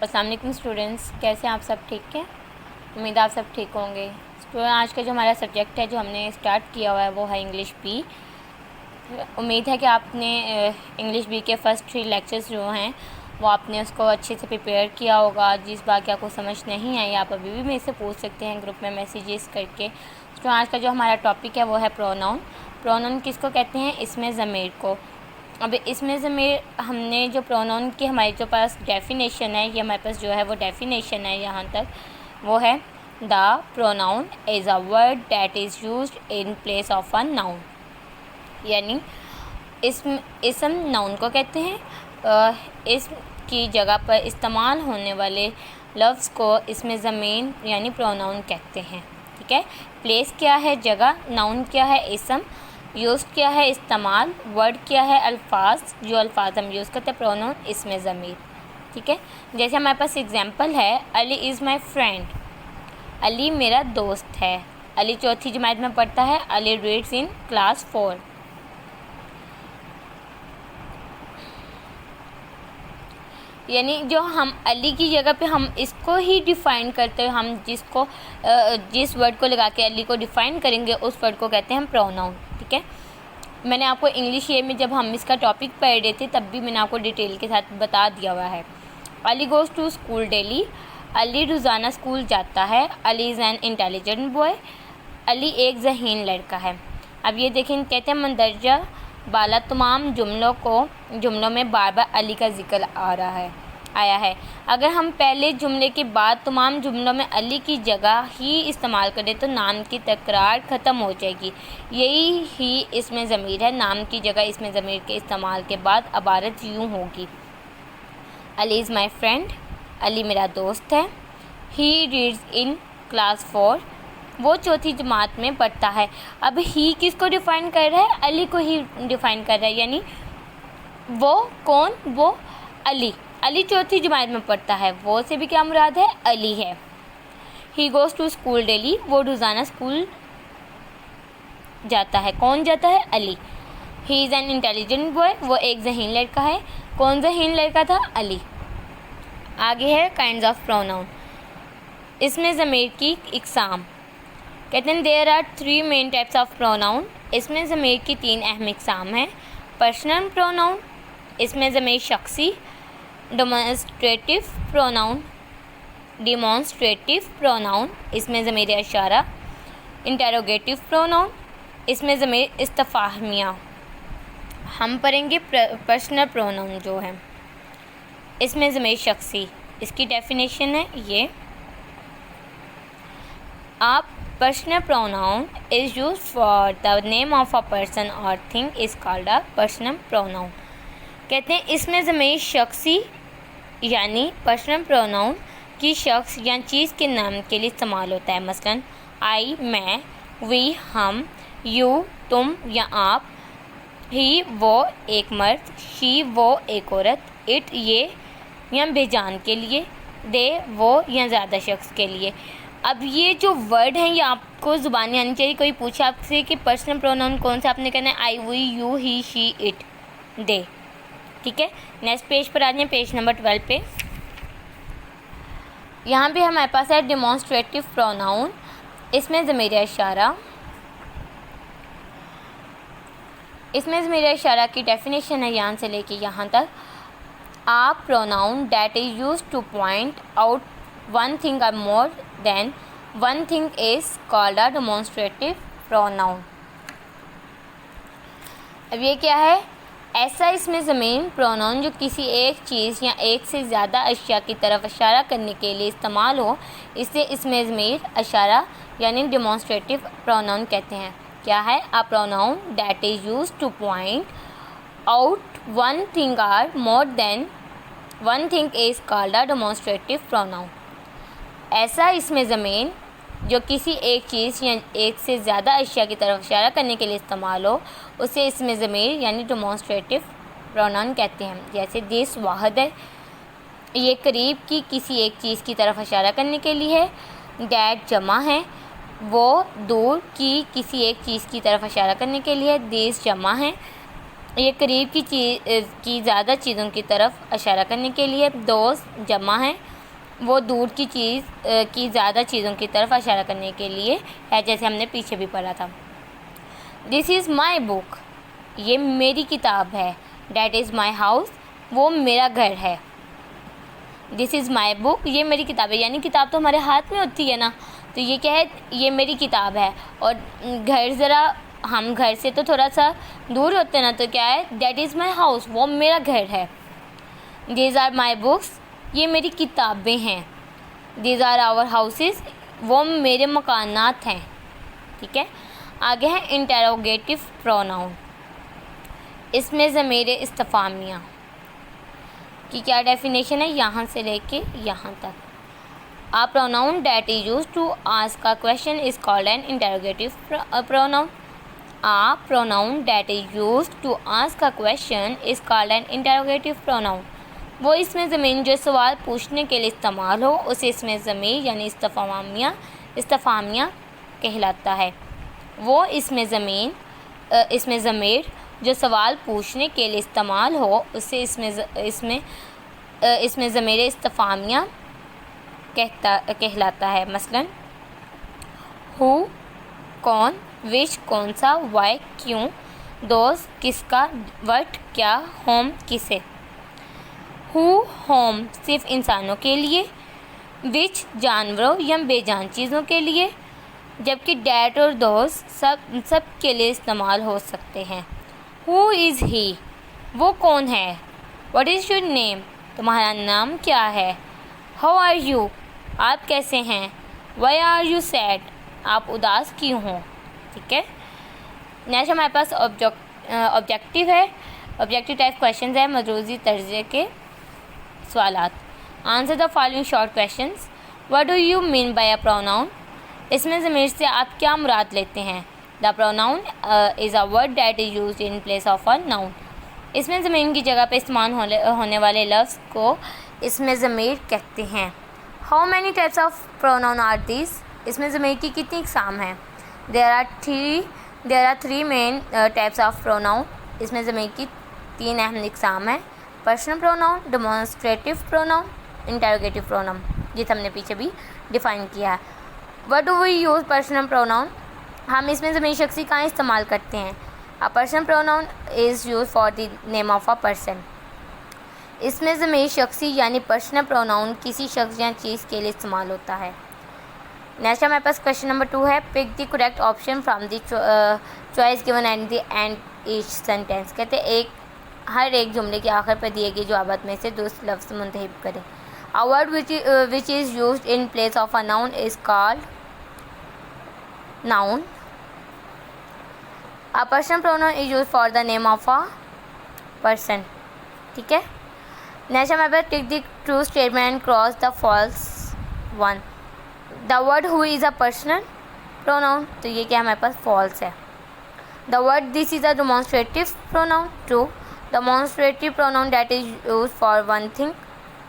अस्सलाम वालेकुम स्टूडेंट्स, कैसे हैं आप सब? ठीक है, उम्मीद आप सब ठीक होंगे। स्टूडेंट, आज का जो हमारा सब्जेक्ट है जो हमने स्टार्ट किया हुआ है वो है इंग्लिश बी। उम्मीद है कि आपने इंग्लिश बी के फर्स्ट 3 लेक्चर्स जो हैं वो आपने उसको अच्छे से प्रिपेयर किया होगा। जिस बात की आपको समझ नहीं आई आप अभी भी मेरे से पूछ सकते हैं ग्रुप में मैसेजेस करके। तो आज का जो हमारा टॉपिक है वो है प्रोनाउन। प्रोनाउन किसको कहते हैं? इसमें ज़मीर को। अब इसमें ज़मीर हमने जो प्रोनाउन की हमारे जो पास डेफिनेशन है, ये हमारे पास जो है वो डेफिनेशन है यहाँ तक, वो है the pronoun is a word that is used in place of a noun. यानी इसम नाउन को कहते हैं। इसम की जगह पर इस्तेमाल होने वाले लफ्ज़ को इसमें ज़मीन यानी प्रोनाउन कहते हैं। ठीक है, प्लेस क्या है? जगह। नाउन क्या है? इसम। यूज़ क्या है? इस्तेमाल। वर्ड क्या है? अल्फाज। जो अल्फाज हम यूज़ करते हैं प्रोनाउन इसमें ज़मीर। ठीक है, जैसे हमारे पास एग्जांपल है, Ali is my friend. Ali मेरा दोस्त है। अली चौथी जमात में पढ़ता है। Ali reads in class 4। यानी जो हम अली की जगह पे हम इसको ही डिफ़ाइन करते हैं, हम जिस वर्ड को लगा के अली को डिफ़ाइन करेंगे उस वर्ड को कहते हैं हम प्रोनाउन। ठीक है, मैंने आपको इंग्लिश ये में जब हम इसका टॉपिक पढ़ रहे थे तब भी मैंने आपको डिटेल के साथ बता दिया हुआ है। Ali goes to school daily. Ali रोज़ाना स्कूल जाता है। Ali is an intelligent boy. Ali एक ज़हीन लड़का है। अब ये देखें, कहते हैं मंदरजा बाला तमाम जुमलों में बार बार अली का जिक्र आया है। अगर हम पहले जुमले के बाद तमाम जुमलों में अली की जगह ही इस्तेमाल करें तो नाम की तकरार ख़त्म हो जाएगी। यही ही इसमें ज़मीर है। नाम की जगह इसमें ज़मीर के इस्तेमाल के बाद इबारत यूँ होगी, Ali is my friend. Ali मेरा दोस्त है। He reads in class 4। वो चौथी जमात में पढ़ता है। अब ही किसको डिफ़ाइन कर रहा है? अली को ही डिफ़ाइन कर रहा है। यानी वो कौन? वो अली। अली चौथी जमात में पढ़ता है। वो से भी क्या मुराद है? अली है। He goes to school daily. वो रोज़ाना स्कूल जाता है। कौन जाता है? Ali. He is an intelligent boy. वो एक ज़हीन लड़का है। कौन ज़हीन लड़का था? अली। आगे है काइंड्स ऑफ प्रोनाउन। इसमें ज़मीर की इकसाम। कहते हैं there are 3 main types of pronoun. इसमें ज़मीर की 3 अहम इकसाम हैं। पर्सनल प्रोनाउन, इसमें ज़मीर शख्सी। डेमोन्स्ट्रेटिव प्रोनाउन, इसमें ज़मीर इशारा। इंटेरोगेटिव प्रोनाउन, इसमें ज़मीर इस्तिफ़हामिया। हम पढ़ेंगे पर्सनल प्रोनाउन जो है, इसमें ज़मीर शख्सी। इसकी डेफिनेशन है ये, आप personal pronoun is used for the name of a person or thing is called a personal pronoun। कहते हैं इसमें ज़मीर शख्सी यानी पर्सनल प्रोनाउन की शख्स या चीज़ के नाम के लिए इस्तेमाल होता है। मसलन आई मैं, वी हम, यू तुम या आप, ही वो एक मर्द, शी वो एक औरत, इट ये या बेजान के लिए, दे वो या ज़्यादा शख्स के लिए। अब ये जो वर्ड हैं ये आपको ज़ुबानी आनी चाहिए। कोई पूछे आपसे कि पर्सनल प्रोनाउन कौन सा, आपने कहना है I, we, you, he, she, it, they. ठीक है, नेक्स्ट पेज पर आ जाए, पेज नंबर 12 पे। यहाँ पे हमारे पास है डेमोन्स्ट्रेटिव प्रोनाउन। इसमें ज़मीर इशारा। इसमें ज़मीर इशारा की डेफिनेशन है यहाँ से लेके यहाँ तक, a pronoun that is used to point out one thing or more than one thing is called a demonstrative pronoun। अब ये क्या है? ऐसा इसमें ज़मीन प्रोनाउन जो किसी एक चीज़ या एक से ज़्यादा अशिया की तरफ इशारा करने के लिए इस्तेमाल हो, इसे इसमें ज़मीर इशारा यानी डेमोन्स्ट्रेटिव प्रोनाउन कहते हैं। क्या है? A pronoun that is used to point out one thing or more than one thing is called a demonstrative pronoun. ऐसा इसमें ज़मीन जो किसी एक चीज़ या एक से ज़्यादा अशिया की तरफ इशारा करने के लिए इस्तेमाल हो, उसे इसमें ज़मीर यानी डेमोन्स्ट्रेटिव प्रोनाउन कहते हैं। जैसे दिस वाहद है, ये करीब की किसी एक चीज़ की तरफ इशारा करने के लिए है। दैट जमा है, वो दूर की किसी एक चीज़ की तरफ इशारा करने के लिए है। दिस जमा है, ये करीब की चीज़ की ज़्यादा चीज़ों की तरफ इशारा करने के लिए। दोस जमा है, वो दूर की चीज़ की ज़्यादा चीज़ों की तरफ इशारा करने के लिए है, जैसे हमने पीछे भी पढ़ा था। दिस इज़ माई बुक, ये मेरी किताब है। डैट इज़ माई हाउस, वो मेरा घर है। दिस इज़ माई बुक, ये मेरी किताब है, यानी किताब तो हमारे हाथ में होती है ना, तो ये क्या है, ये मेरी किताब है। और घर ज़रा, हम घर से तो थोड़ा सा दूर होते हैं ना, तो क्या है, दैट इज़ माई हाउस, वो मेरा घर है। दीज आर माई बुक्स, ये मेरी किताबें हैं। दीज आर आवर हाउसेस, वो मेरे मकानात हैं। ठीक है, आगे है इंटेरोगेटिव प्रोनाउन। इसमें ज़मीर इस्तिफ़ामिया की क्या डेफिनेशन है, यहाँ से लेके यहाँ तक। A pronoun that is used to ask a question is called an interrogative pronoun. A pronoun that is used to ask a question is called an interrogative pronoun. वो इसमें ज़मीर जो सवाल पूछने के लिए इस्तेमाल हो, उसे इसमें ज़मीर यानी इस्तिफ़ामिया कहलाता है। वो इसमें ज़मीर जो सवाल पूछने के लिए इस्तेमाल हो, उसे इसमें ज़मीर इस्तिफ़ामिया कहलाता है। मसलन हु कौन, विच कौन सा, वाई क्यों, दोस्त किसका, व्हाट क्या, होम किसे। हु होम सिर्फ इंसानों के लिए, विच जानवरों या बेजान चीज़ों के लिए, जबकि डैट और दोस्त सब के लिए इस्तेमाल हो सकते हैं। हु इज़ ही, वो कौन है। व्हाट इज़ योर नेम, तुम्हारा नाम क्या है। हाउ आर यू, आप कैसे हैं। वाई आर यू सैड, आप उदास क्यों हो। ठीक है, नेक्स्ट हमारे पास ऑब्जेक्टिव है। ऑब्जेक्टिव टाइप क्वेश्चन है, मजरूज़ी तर्जे के सवालात। Answer the following short questions. What do you mean by a pronoun, इसमें ज़मीर से आप क्या मुराद लेते हैं। The pronoun is a word that is used in place of a noun, इसमें ज़मीर की जगह पे इस्तेमाल होने वाले लफ्ज़ को इसमें ज़मीर कहते हैं। How many types of pronoun are this, इसमें ज़मीर की कितनी इक़साम हैं। There are three main types of pronoun, इसमें ज़मीर की 3 अहम इक़साम हैं। Personal pronoun, demonstrative pronoun, interrogative pronoun, जिसे हमने पीछे भी डिफ़ाइन किया है। What do we use personal pronoun, हम इसमें ज़मीर शख्सी कहाँ इस्तेमाल करते हैं। A personal pronoun is use for the name of a person, इसमें ज़मीर शख्सी यानी पर्सनल प्रोनाउन किसी शख्स या चीज़ के लिए इस्तेमाल होता है। नेक्स्ट हमारे पास क्वेश्चन नंबर 2 है, pick the correct option from the choice given at the end each sentence. कहते हैं हर एक जुमले के आखिर पर दिए गए जवाबात में से 2 लफ्ज़ मुंतखब करें। A word which is used in place of a noun is called noun. A person pronoun is used for the name of a person. ठीक है, नेक्स्ट हमारे पास tick the true statement and cross the false one. The word who is a personal pronoun, तो ये क्या हमारे पास false है। The word this is a demonstrative pronoun, true. Demonstrative pronoun that is use for one thing,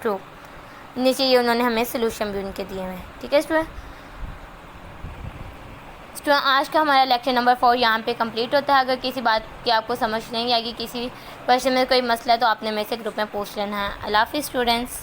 true. नीचे ये उन्होंने हमें सोल्यूशन भी उनके दिए हुए हैं। ठीक है स्टूडेंट, आज का हमारा लेक्चर नंबर 4 यहाँ पे कंप्लीट होता है। अगर किसी बात की आपको समझ नहीं आएगी, किसी क्वेश्चन में कोई मसला है, तो आपने मेरे से ग्रुप में पूछ लेना है। अल्लाह हाफ़िज़ स्टूडेंट्स।